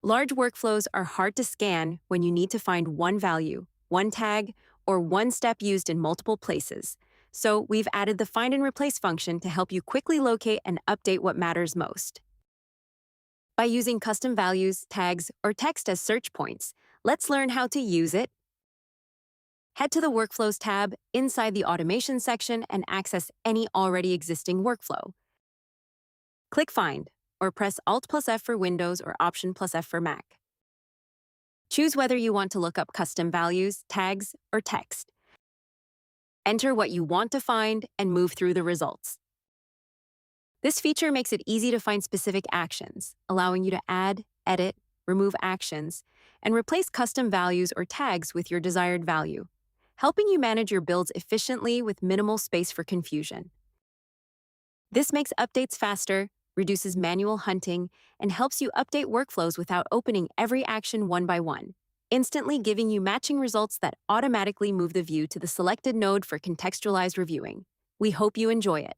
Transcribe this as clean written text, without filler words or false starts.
Large workflows are hard to scan when you need to find one value, one tag, or one step used in multiple places. So we've added the Find and Replace function to help you quickly locate and update what matters most. By using custom values, tags, or text as search points, let's learn how to use it. Head to the Workflows tab inside the Automation section and access any already existing workflow. Click Find, or press Alt plus F for Windows or Option plus F for Mac. Choose whether you want to look up custom values, tags, or text. Enter what you want to find and move through the results. This feature makes it easy to find specific actions, allowing you to add, edit, remove actions, and replace custom values or tags with your desired value, helping you manage your builds efficiently with minimal space for confusion. This makes updates faster, reduces manual hunting, and helps you update workflows without opening every action one by one, instantly giving you matching results that automatically move the view to the selected node for contextualized reviewing. We hope you enjoy it.